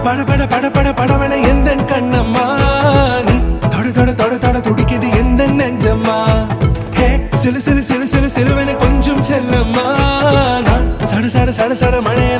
பட பட பட பட படவன எந்த கண்ணம்மா நீ தொட தொட தொட தொட துடிக்குது எந்த நெஞ்சம்மா ஹே சிலு சிலு சிலு சிலு சிலுவன கொஞ்சம் செல்லம்மா நான் சட சட சட சட மழைய